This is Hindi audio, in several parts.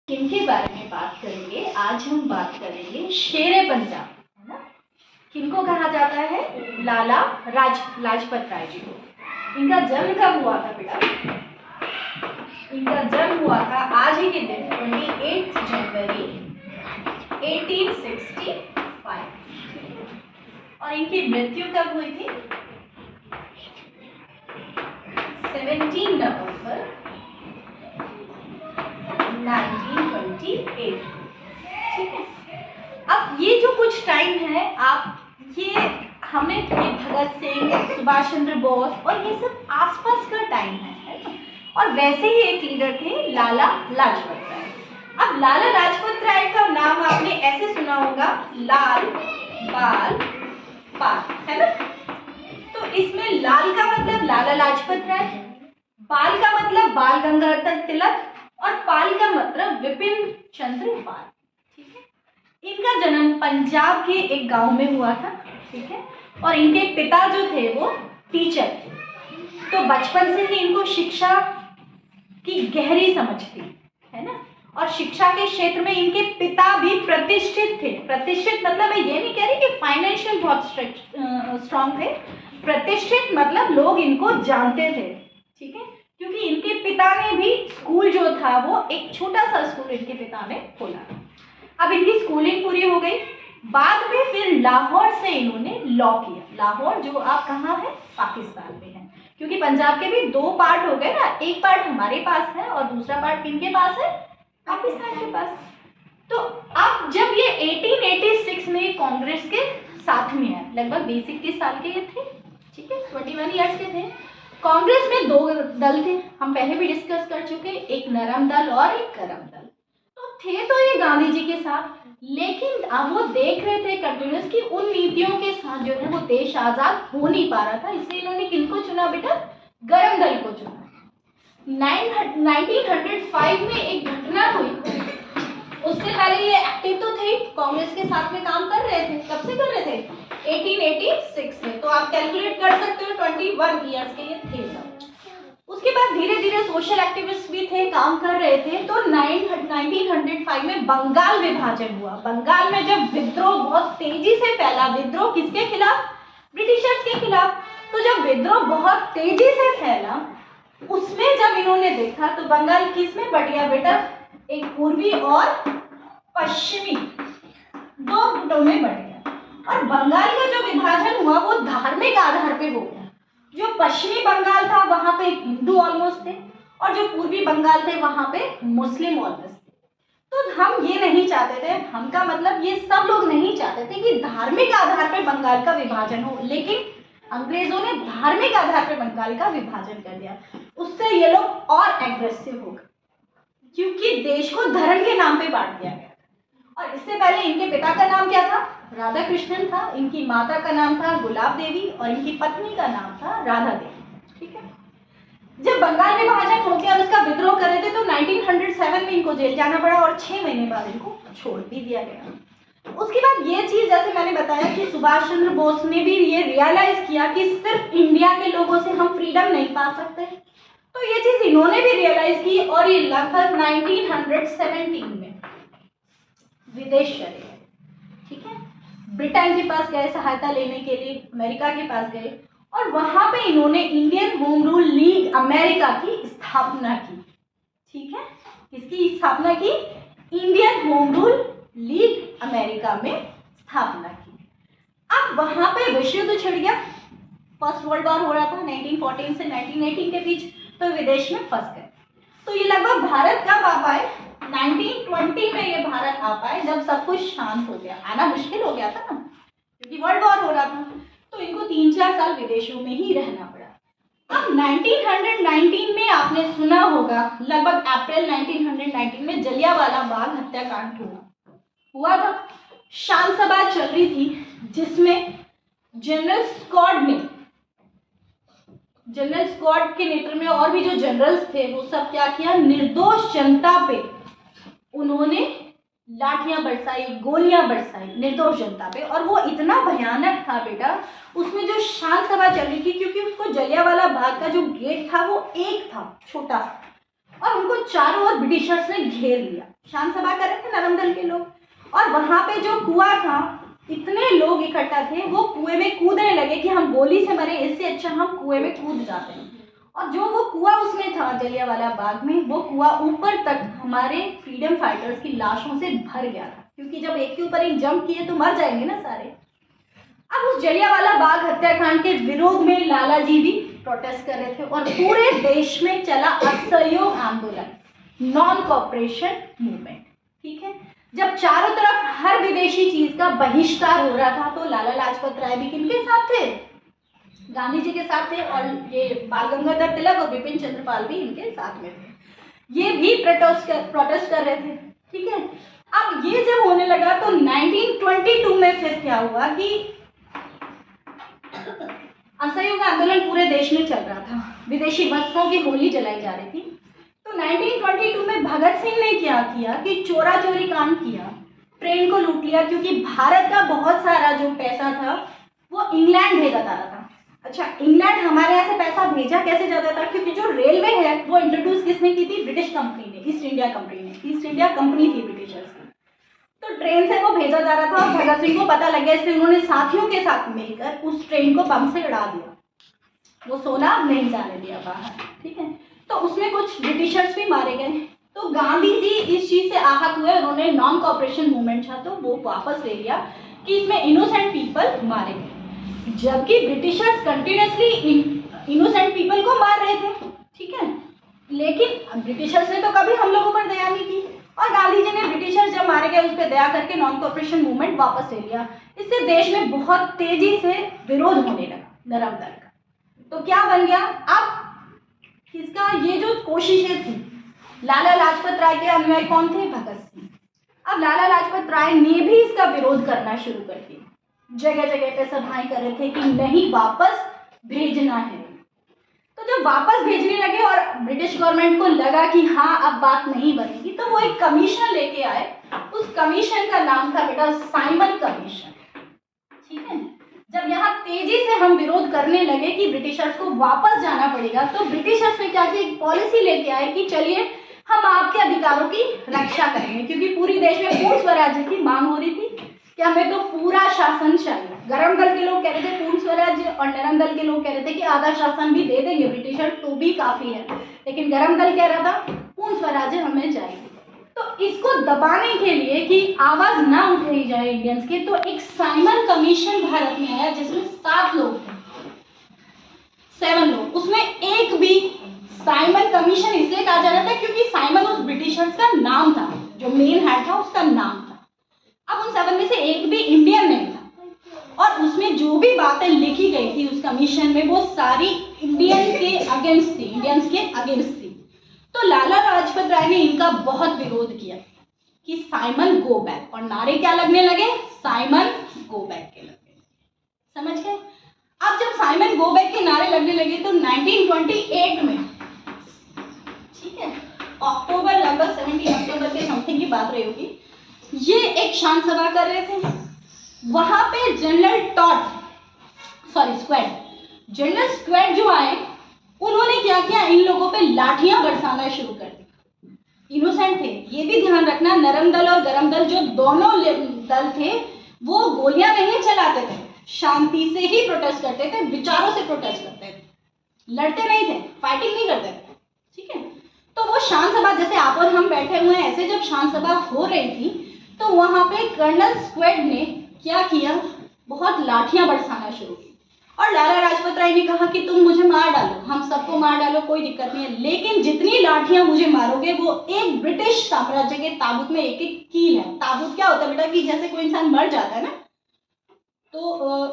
किनके बारे में बात करेंगे? आज हम बात करेंगे शेरे पंजाब, है ना। किनको कहा जाता है? लाला लाजपत राय जी को। इनका जन्म कब हुआ था बेटा? इनका जन्म हुआ था आज ही के दिन 28 जनवरी 1865 और इनकी मृत्यु कब हुई थी? 17 नवंबर 1928। ठीक है। अब ये जो कुछ टाइम है, आप ये हमें भगत सिंह, सुभाष चंद्र बोस और ये सब आसपास का टाइम है ना। और वैसे ही एक लीडर थे लाला लाजपत राय। अब लाला लाजपत राय का नाम आपने ऐसे सुना होगा, लाल बाल पाल, है ना। तो इसमें लाल का मतलब लाला लाजपत राय, बाल का मतलब बाल गंगाधर तिलक और पाल का मतलब विपिन चंद्र पाल। ठीक है। इनका जन्म पंजाब के एक गांव में हुआ था। ठीक है। और इनके पिता जो थे वो टीचर थे, तो बचपन से ही इनको शिक्षा की गहरी समझ थी, है ना। और शिक्षा के क्षेत्र में इनके पिता भी प्रतिष्ठित थे। प्रतिष्ठित मतलब मैं ये नहीं कह रही कि फाइनेंशियल बहुत स्ट्रांग थे। प्रतिष्ठित मतलब लोग इनको जानते थे। ठीक है। क्योंकि इनके पिता ने भी स्कूल जो था वो एक छोटा सा स्कूल इनके पिता ने खोला। अब इनकी स्कूलिंग पूरी हो गई, बाद में फिर लाहौर से इन्होंने लॉ किया। लाहौर जो आप कहाँ है? पाकिस्तान में है। क्योंकि पंजाब के भी दो पार्ट हो गए ना, एक पार्ट हमारे पास है और दूसरा पार्ट किनके पास है? पाकिस्तान के पास। तो अब जब ये 1886 में कांग्रेस के साथ में है, लगभग 20-21 साल के ये थे। ठीक है, 21 ईयर्स के थे। कांग्रेस में दो दल थे, हम पहले भी डिस्कस कर चुके, एक नरम दल और एक गरम दल। तो थे तो ये गांधी जी के साथ, लेकिन अब वो देख रहे थे कंटिन्यूस कि उन नीतियों के साथ जो है वो देश आजाद हो नहीं पा रहा था, इसलिए इन्होंने किनको चुना बेटा? गरम दल को चुना। 1905 में एक घटना हुई, उससे पहले ये एक्टिव तो थे, कांग्रेस के साथ में काम कर रहे थे। कब से कर रहे थे? 1886 में। तो आप कैलकुलेट कर सकते हो 21 ईयर्स के ये थे सब। उसके बाद धीरे धीरे सोशल एक्टिविस्ट भी थे, काम कर रहे थे। तो 1905 में बंगाल विभाजन हुआ। बंगाल में जब विद्रोह बहुत तेजी से फैला, विद्रोह किसके खिलाफ? ब्रिटिशर्स के खिलाफ। तो जब विद्रोह बहुत तेजी से फैला, उसमें जब इन्होंने देखा तो बंगाल किस में बट गया बेटा? एक पूर्वी और पश्चिमी दो गुटों में बढ़ गया। और बंगाल का जो विभाजन हुआ वो धार्मिक आधार पे हो गया। जो पश्चिमी बंगाल था वहां पे हिंदू ऑलमोस्ट थे और जो पूर्वी बंगाल थे वहां पे मुस्लिम ऑलमोस्ट थे। तो हम ये नहीं चाहते थे, हम का मतलब ये सब लोग नहीं चाहते थे कि धार्मिक आधार पे बंगाल का विभाजन हो, लेकिन अंग्रेजों ने धार्मिक आधार पे बंगाल का विभाजन कर दिया। उससे ये लोग और एग्रेसिव हो गए, क्योंकि देश को धर्म के नाम पे बांट दिया गया। और इससे पहले इनके पिता का नाम क्या था? राधा कृष्णन था। इनकी माता का नाम था गुलाब देवी और इनकी पत्नी का नाम था राधा देवी। ठीक है। जब बंगाल विभाजन हो गया, उसका विद्रोह कर रहे थे, तो 1907 में इनको जेल जाना पड़ा और 6 महीने बाद इनको छोड़ भी दिया गया। उसके बाद ये चीज, जैसे मैंने बताया कि सुभाष चंद्र बोस ने भी ये रियलाइज किया कि सिर्फ इंडिया के लोगों से हम फ्रीडम नहीं पा सकते, तो ये चीज इन्होंने भी रियलाइज की और ये लगभग 1917 में विदेश चले गए। ठीक है। ब्रिटेन के पास गए सहायता लेने के लिए, अमेरिका के पास गए और वहां पे इन्होंने Indian home rule league America की स्थापना की। ठीक है। किसकी स्थापना की? Indian home rule league America में स्थापना की। अब वहां पे विश्व युद्ध छिड़ गया, फर्स्ट वर्ल्ड वॉर हो रहा था 1914 से 1918 के बीच, तो विदेश में फंस गए। तो ये लगभग भारत कब आ पाए? 1920 में ये भारत आ पाए, जब सब कुछ शांत हो गया। आना मुश्किल हो गया था ना, क्योंकि वर्ल्ड वॉर हो रहा था, तो इनको 3-4 साल विदेशों में ही रहना पड़ा। अब 1919 में आपने सुना होगा, लगभग अप्रैल 1919 में जलियांवाला बाग हत्याकांड हुआ था। शांत सभा चल रही थी, जिसमें जनरल स्कॉट के नेतृत्व में और भी जो जनरल्स थे वो सब क्या किया? निर्दोष जनता पे उन्होंने लाठियां बरसाई, गोलियां बरसाई निर्दोष जनता पे। और वो इतना भयानक था बेटा, उसमें जो शांत सभा चल रही थी, क्योंकि उसको जलियांवाला बाग का जो गेट था वो एक था छोटा सा, और उनको चारों ओर ब्रिटिशर्स ने घेर लिया। शांत सभा कर रहे थे नरम दल के लोग, और वहां पे जो कुआं था, इतने लोग इकट्ठा थे, वो कुएं में कूदने लगे कि हम गोली से मरे, इससे अच्छा हम कुएं में कूद जाते हैं। और जो वो कुआं उसमें था जलियांवाला बाग में, वो कुआं ऊपर तक हमारे फ्रीडम फाइटर्स की लाशों से भर गया था, क्योंकि जब एक के ऊपर एक जंप किए तो मर जाएंगे ना सारे। अब उस जलियांवाला बाग हत्याकांड के विरोध में लाला जी भी प्रोटेस्ट कर रहे थे, और पूरे देश में चला असहयोग आंदोलन, नॉन कॉपरेशन मूवमेंट। ठीक है, जब चारों तरफ हर विदेशी चीज का बहिष्कार हो रहा था, तो लाला लाजपत राय भी किनके साथ थे? गांधी जी के साथ थे, और ये बाल गंगाधर तिलक और बिपिन चंद्रपाल भी इनके साथ में थे। ये भी प्रोटेस्ट कर रहे थे। ठीक है, अब ये जब होने लगा तो 1922 में फिर क्या हुआ कि असहयोग आंदोलन पूरे देश में चल रहा था, विदेशी वस्त्रों की होली जलाई जा रही थी। तो 1922 में भगत सिंह ने क्या किया कि चोरा चोरी कांड किया, ट्रेन को लूट लिया, क्योंकि भारत का बहुत सारा जो पैसा था वो इंग्लैंड भेजा जा रहा था। अच्छा, इंग्लैंड हमारे यहाँ से पैसा भेजा कैसे जाता था? क्योंकि जो रेलवे है वो इंट्रोड्यूस किसने की थी? ब्रिटिश कंपनी ने, ईस्ट इंडिया कंपनी ने। ईस्ट इंडिया कंपनी थी ब्रिटिशर्स की, तो ट्रेन से वो भेजा जा रहा था, और भगत सिंह को पता लग गया, इसलिए उन्होंने साथियों के साथ मिलकर उस ट्रेन को बम से उड़ा दिया, वो सोना नहीं जाने दिया बाहर। ठीक है, तो उसमें कुछ ब्रिटिशर्स भी मारे गए। तो गांधी जी इस चीज से आहत हुए, उन्होंने नॉन कॉपरेशन मूवमेंट था तो वो वापस ले लिया कि इसमें इनोसेंट पीपल मारे गए, जबकि ब्रिटिशर्स कंटिन्यूसली इनोसेंट पीपल को मार रहे थे। ठीक है, लेकिन ब्रिटिशर्स ने तो कभी हम लोगों पर दया नहीं की, और गांधी जी ने ब्रिटिशर्स जब मारे गए उस पर दया करके नॉन कॉपरेशन मूवमेंट वापस ले लिया। इससे देश में बहुत तेजी से विरोध होने लगा नरम दल का। तो क्या बन गया? अब इसका ये जो कोशिशें थी, लाला लाजपत राय के अनुयायी कौन थे? भगत सिंह। अब लाला लाजपत राय ने भी इसका विरोध करना शुरू कर दिया, जगह जगह पे सभाएं कर रहे थे कि नहीं, वापस भेजना है। तो जब वापस भेजने लगे और ब्रिटिश गवर्नमेंट को लगा कि हाँ अब बात नहीं बनेगी, तो वो एक कमीशन लेके आए। उस कमीशन का नाम था बेटा साइमन कमीशन। ठीक है, जब यहाँ तेजी से हम विरोध करने लगे कि ब्रिटिशर्स को वापस जाना पड़ेगा, तो ब्रिटिशर्स ने क्या किया? एक पॉलिसी लेके आए कि चलिए हम आपके अधिकारों की रक्षा करेंगे, क्योंकि पूरी देश में पूर्ण स्वराज्य की मांग हो रही थी कि हमें तो पूरा शासन चाहिए। गरम दल के लोग कह रहे थे पूर्ण स्वराज्य, और नरम दल के लोग कह रहे थे कि आधा शासन भी दे देंगे ब्रिटिशर तो भी काफी है, लेकिन गरम दल कह रहा था पूर्ण स्वराज्य हमें चाहिए। तो इसको दबाने के लिए कि आवाज ना उठाई जाए इंडियंस के, तो एक साइमन कमीशन भारत में आया, जिसमें 7 लोग थे, 7 लोग। उसमें एक भी साइमन कमीशन इसलिए कहा जा रहा था क्योंकि साइमन उस ब्रिटिशर्स का नाम था, जो मेन हेड था उसका नाम था। अब उन 7 में से एक भी इंडियन नहीं था, और उसमें जो भी बातें लिखी गई थी उस कमीशन में, वो सारी इंडियन के अगेंस्ट थी, इंडियंस के अगेंस्ट थी। तो लाला लाजपत राय ने इनका बहुत विरोध किया कि साइमन गो बैक, और नारे क्या लगने लगे? साइमन गो बैक के लगे। समझ गए? अब जब साइमन गो बैक के नारे लगने लगे तो 1928 में, ठीक है, अक्टूबर, लगभग 17 अक्टूबर के समथिंग की बात रही होगी, ये एक शांत सभा कर रहे थे। वहां पे जनरल स्क्वाड जो आए, उन्होंने क्या किया? इन लोगों पे लाठियां बरसाना शुरू कर दी। इनोसेंट थे, ये भी ध्यान रखना, नरम दल और गरम दल जो दोनों दल थे वो गोलियां नहीं चलाते थे, शांति से ही प्रोटेस्ट करते थे, विचारों से प्रोटेस्ट करते थे, लड़ते नहीं थे, फाइटिंग नहीं करते थे। ठीक है, तो वो शांत सभा, जैसे आप और हम बैठे हुए हैं, ऐसे जब शांत सभा हो रही थी तो वहां पे कर्नल स्क्वाड ने क्या किया? बहुत लाठियां बरसाना शुरू की, और लाला लाजपत राय ने कहा कि तुम मुझे मार डालो, हम सबको मार डालो, कोई दिक्कत नहीं है, लेकिन जितनी लाठियां मुझे मारोगे वो एक ब्रिटिश साम्राज्य के ताबूत में एक एक कील है। ताबूत क्या होता है बेटा? कि जैसे कोई इंसान मर जाता है ना, तो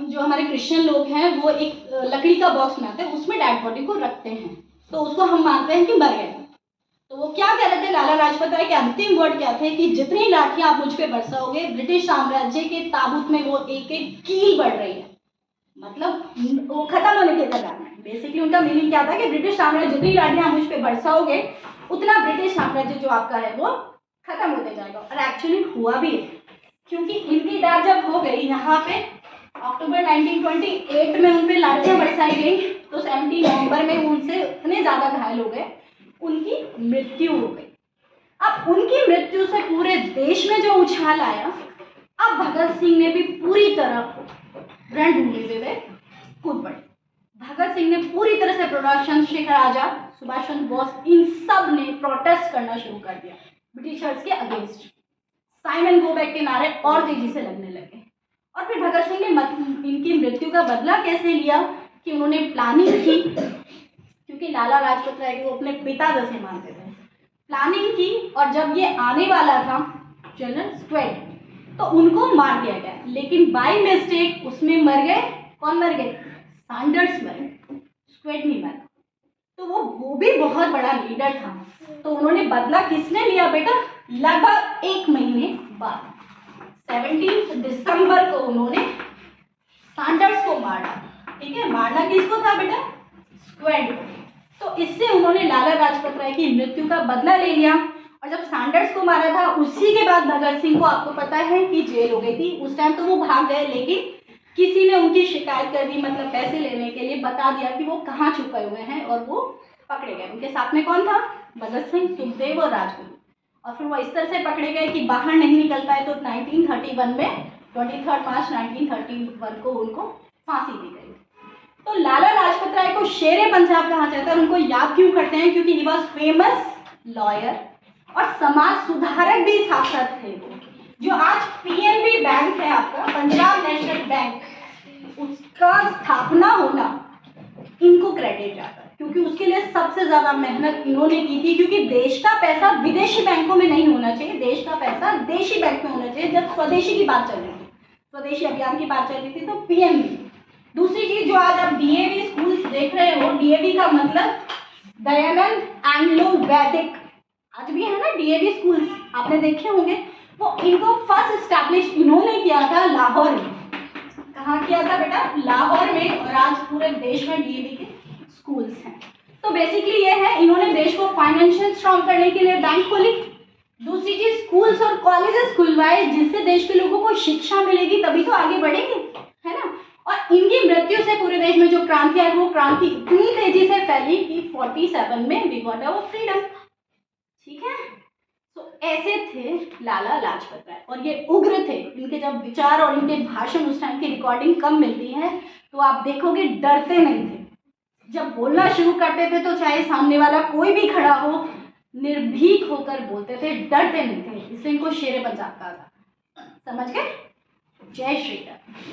जो हमारे क्रिश्चियन लोग हैं वो एक लकड़ी का बॉक्स बनाते हैं, उसमें डेड बॉडी को रखते हैं, तो उसको हम मानते हैं कि मर गए। तो वो क्या कह रहे थे लाला लाजपत राय के अंतिम वर्ड क्या थे? कि जितनी लाठियां आप मुझ पे बरसाओगे, ब्रिटिश साम्राज्य के ताबूत में वो एक एक कील बढ़ रही है, मतलब वो खत्म होने के कगार में। बेसिकली उनका मीनिंग क्या था कि ब्रिटिश साम्राज्य, जितनी लाठियां मुझ पे बरसाओगे उतना ब्रिटिश साम्राज्य जो आपका है वो खत्म होते जाएगा। और एक्चुअली हुआ भी है, क्योंकि इनकी डेथ जब हो गई यहाँ पे अक्टूबर 1928 में उन पे लाठियां बरसाई गई, तो 17 नवंबर में उनसे इतने ज्यादा घायल हो गए उनकी मृत्यु हो गई। अब उनकी मृत्यु से पूरे देश में जो उछाल आया, अब भगत सिंह ने भी पूरी तरह रणभूमि में कूद पड़े। भगत सिंह ने पूरी तरह से प्रोडक्शन, शेखर आजाद, सुभाष चंद्र बोस, इन सब ने प्रोटेस्ट करना शुरू कर दिया ब्रिटिशर्स के अगेंस्ट। साइमन गो बैक के नारे और तेजी से लगने लगे। और फिर भगत सिंह ने इनकी मृत्यु का बदला कैसे लिया कि उन्होंने प्लानिंग की, क्योंकि लाला लाजपत राय को अपने पिता जैसे मानते थे, प्लानिंग की। और जब ये आने वाला था जनरल स्क्वेड, तो उनको मार दिया गया, लेकिन बाय मिस्टेक उसमें मर गए। कौन मर गए? सैंडर्स मर गए, स्क्वेड नहीं मरा। तो वो भी बहुत बड़ा लीडर था। तो उन्होंने बदला किसने लिया बेटा? लगभग 1 महीने बाद 17 दिसंबर को उन्होंने सैंडर्स को मारा। ठीक है, मारना किसको था बेटा? स्क्वेड को। तो इससे उन्होंने लाला लाजपत राय की मृत्यु का बदला ले लिया। और जब सैंडर्स को मारा था, उसी के बाद भगत सिंह को, आपको पता है कि जेल हो गई थी। उस टाइम तो वो भाग गए, लेकिन किसी ने उनकी शिकायत कर दी, मतलब पैसे लेने के लिए बता दिया कि वो कहाँ छुपे हुए हैं, और वो पकड़े गए। उनके साथ में कौन था? भगत सिंह, सुखदेव और राजगुरु। और फिर वो इस तरह से पकड़े गए कि बाहर नहीं निकल पाए। तो 1931 में 23 मार्च 1931 को उनको फांसी दी गई। तो लाला लाजपत राय को शेरे पंजाब कहा जाता है। उनको याद क्यों करते हैं? क्योंकि ही वॉज फेमस लॉयर और समाज सुधारक भी साथ साथ थे। जो आज पीएनबी बैंक है आपका, पंजाब नेशनल बैंक, उसका स्थापना होना इनको क्रेडिट जाता है, क्योंकि उसके लिए सबसे ज्यादा मेहनत इन्होंने की थी। क्योंकि देश का पैसा विदेशी बैंकों में नहीं होना चाहिए, देश का पैसा देशी बैंक में होना चाहिए। जब स्वदेशी की बात चल रही थी, स्वदेशी अभियान की बात चल रही थी, तो पीएनबी। दूसरी चीज, जो आज आप डीएवी स्कूल्स देख रहे हो, डीएवी का मतलब दयानंद एंग्लो वैदिक, आज भी है ना डीएवी स्कूल्स, आपने देखे होंगे। वो इनको फर्स्ट स्टैब्लिश इन्होंने किया था लाहौर में। कहाँ किया था बेटा? लाहौर में। और आज पूरे देश में डीएवी के स्कूल्स हैं। तो बेसिकली ये है, इन्होंने देश को फाइनेंशियल स्ट्रॉन्ग करने के लिए बैंक खोली। दूसरी चीज, स्कूल्स और कॉलेजेस खुलवाए, जिससे देश के लोगों को शिक्षा मिलेगी, तभी तो आगे बढ़ेंगे, है ना। और इनकी मृत्यु से पूरे देश में जो क्रांति आई, वो क्रांति इतनी तेजी से फैली कि 47 में वी गॉट आवर फ्रीडम। ठीक है, तो ऐसे थे लाला लाजपत राय, और ये उग्र थे। इनके जब विचार और इनके भाषण, उस टाइम की रिकॉर्डिंग कम मिलती है, तो आप देखोगे डरते नहीं थे। जब बोलना शुरू करते थे, तो चाहे सामने वाला कोई भी खड़ा हो, निर्भीक होकर बोलते थे, डरते नहीं थे। इसलिए इनको शेरे पंजाब कहा था। समझ गए? जय श्री राम।